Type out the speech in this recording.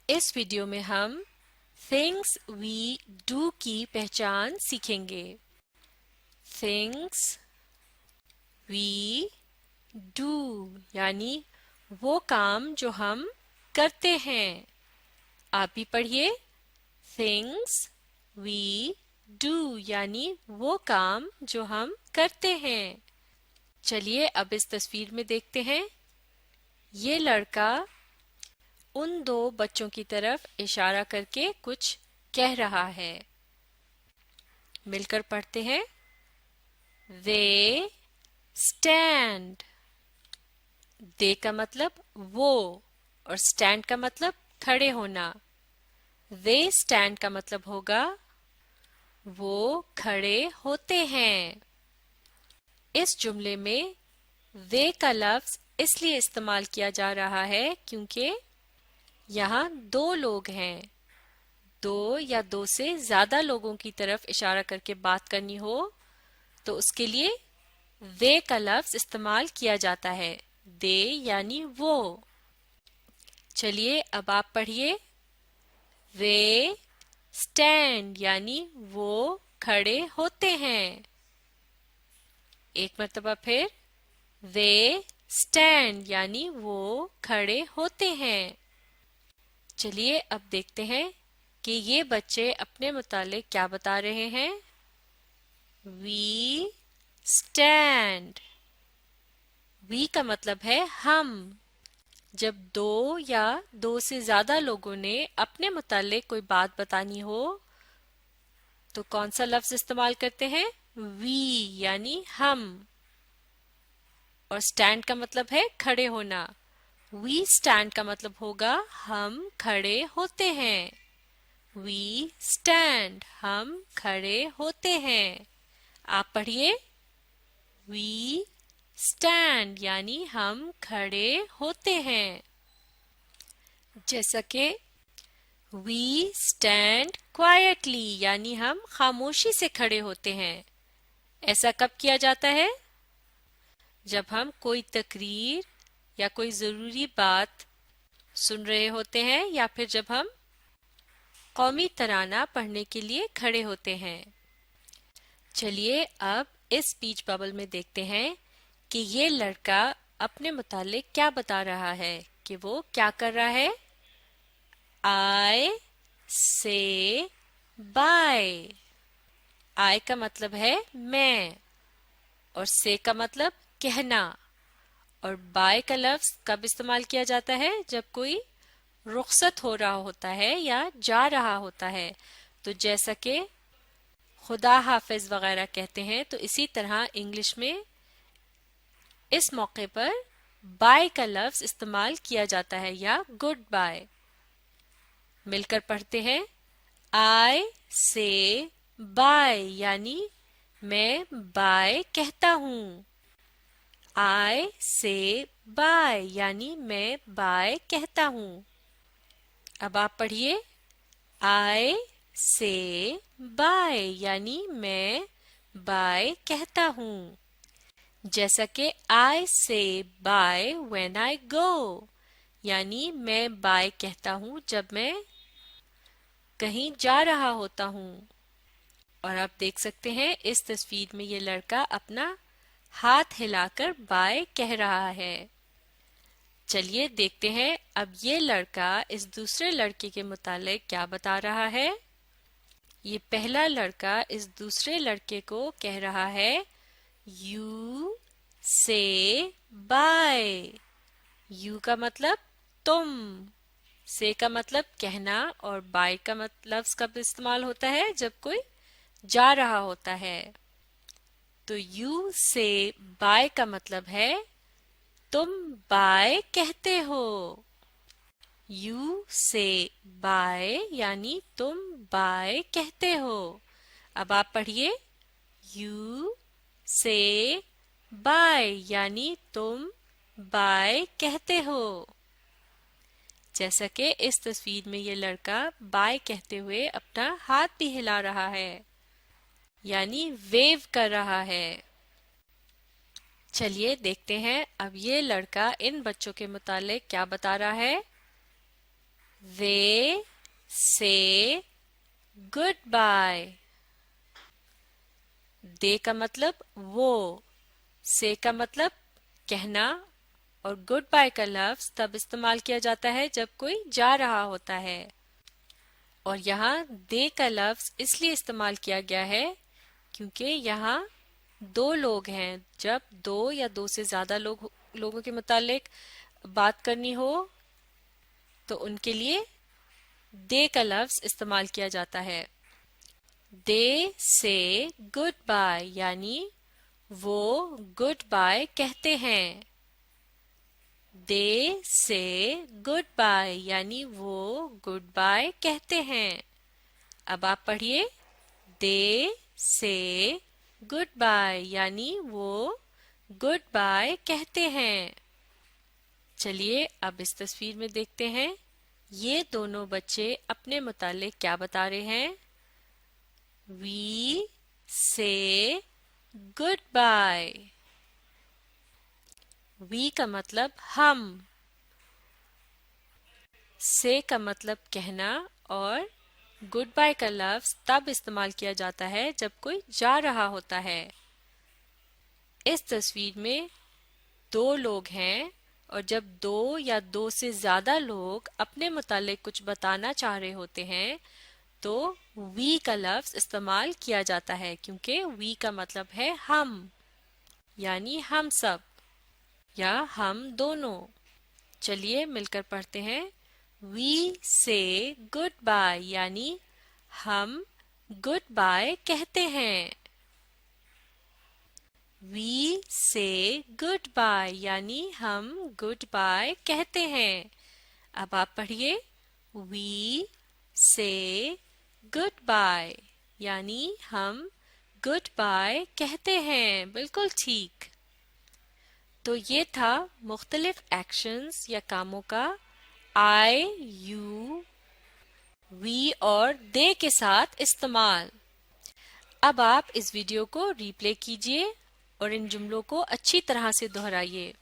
इस वीडियो में हम थिंग्स वी डू की पहचान सीखेंगे। थिंग्स वी डू यानी वो काम जो हम करते हैं। आप भी पढ़िए। थिंग्स वी डू यानी वो काम जो हम करते हैं। चलिए अब इस तस्वीर में देखते हैं। ये लड़का उन दो बच्चों की तरफ इशारा करके कुछ कह रहा है। मिलकर पढ़ते हैं। They stand। दे का मतलब वो और स्टैंड का मतलब खड़े होना। They stand का मतलब होगा वो खड़े होते हैं। इस जुमले में they का लफ्ज इसलिए इस्तेमाल किया जा रहा है क्योंकि यहाँ दो लोग हैं। दो या दो से ज्यादा लोगों की तरफ इशारा करके बात करनी हो तो उसके लिए they का लफ्ज इस्तेमाल किया जाता है। दे यानी वो। चलिए अब आप पढ़िए। they stand यानी वो खड़े होते हैं। एक मर्तबा फिर। they stand यानी वो खड़े होते हैं। चलिए अब देखते हैं कि ये बच्चे अपने मुतालिक क्या बता रहे हैं। We stand। We का मतलब है हम। जब दो या दो से ज्यादा लोगों ने अपने मुतालिक कोई बात बतानी हो तो कौन सा लफ्ज इस्तेमाल करते हैं। We यानी हम। और स्टैंड का मतलब है खड़े होना। We stand का मतलब होगा हम खड़े होते हैं। We stand हम खड़े होते हैं। आप पढ़िए। We stand यानी हम खड़े होते हैं। जैसा कि we stand quietly यानी हम खामोशी से खड़े होते हैं। ऐसा कब किया जाता है। जब हम कोई तकरीर या कोई जरूरी बात सुन रहे होते हैं या फिर जब हम कौमी तराना पढ़ने के लिए खड़े होते हैं। चलिए अब इस स्पीच बबल में देखते हैं कि ये लड़का अपने मुतालिक क्या बता रहा है कि वो क्या कर रहा है। I say bye। I का मतलब है मैं और say का मतलब कहना। और बाय का लफ्ज कब इस्तेमाल किया जाता है जब कोई रुखसत हो रहा होता है या जा रहा होता है। तो जैसा कि खुदा हाफिज वगैरह कहते हैं तो इसी तरह इंग्लिश में इस मौके पर बाय का लफ्ज इस्तेमाल किया जाता है या गुड बाय। मिलकर पढ़ते हैं। I say bye यानी मैं बाय कहता हूँ। I say bye यानी मैं बाय कहता हूँ। अब आप पढ़िए। I say bye यानी मैं बाय कहता हूँ। जैसा कि I say bye when I go यानी मैं बाय कहता हूँ जब मैं कहीं जा रहा होता हूँ। और आप देख सकते हैं इस तस्वीर में ये लड़का अपना हाथ हिलाकर बाय कह रहा है। चलिए देखते हैं अब ये लड़का इस दूसरे लड़के के मुतालिक क्या बता रहा है। ये पहला लड़का इस दूसरे लड़के को कह रहा है यू से बाय। यू का मतलब तुम, से का मतलब कहना और बाय का मतलब कब इस्तेमाल होता है जब कोई जा रहा होता है। तो यू से बाय का मतलब है तुम बाय कहते हो। यू से बाय यानी तुम बाय कहते हो। अब आप पढ़िए। यू से बाय यानी तुम बाय कहते हो। जैसा कि इस तस्वीर में ये लड़का बाय कहते हुए अपना हाथ भी हिला रहा है यानी वेव कर रहा है। चलिए देखते हैं अब ये लड़का इन बच्चों के मुतालिक क्या बता रहा है। They say goodbye. They का मतलब वो, say का मतलब कहना, और गुड बाय का लफ्ज तब इस्तेमाल किया जाता है जब कोई जा रहा होता है। और यहाँ दे का लफ्ज इसलिए इस्तेमाल किया गया है क्योंकि यहाँ दो लोग हैं। जब दो या दो से ज्यादा लोगों के मुतालिक बात करनी हो तो उनके लिए दे का लफ्ज इस्तेमाल किया जाता है। दे से गुड बाय यानी वो गुड बाय कहते हैं। दे से गुड बाय यानी वो गुड बाय कहते हैं। अब आप पढ़िए, दे से गुड बाय यानी वो गुड बाय कहते हैं। चलिए अब इस तस्वीर में देखते हैं ये दोनों बच्चे अपने मुतालिक क्या बता रहे हैं। वी से गुड बाय। वी का मतलब हम, से का मतलब कहना, और गुड बाय का लफ्ज तब इस्तेमाल किया जाता है जब कोई जा रहा होता है। इस तस्वीर में दो लोग हैं और जब दो या दो से ज्यादा लोग अपने मुतालिक कुछ बताना चाह रहे होते हैं तो वी का लफ्ज इस्तेमाल किया जाता है क्योंकि वी का मतलब है हम, यानी हम सब या हम दोनों। चलिए मिलकर पढ़ते हैं। वी से गुड बाय यानी हम गुड बाय कहते हैं। वी से गुड बाय यानी हम गुड बाय कहते हैं। अब आप पढ़िए, वी से गुड बाय यानी हम गुड बाय कहते हैं। बिल्कुल ठीक। तो ये था मुख्तलिफ एक्शंस या कामों का आई, यू, वी और दे के साथ इस्तेमाल। अब आप इस वीडियो को रीप्ले कीजिए और इन जुमलों को अच्छी तरह से दोहराइए।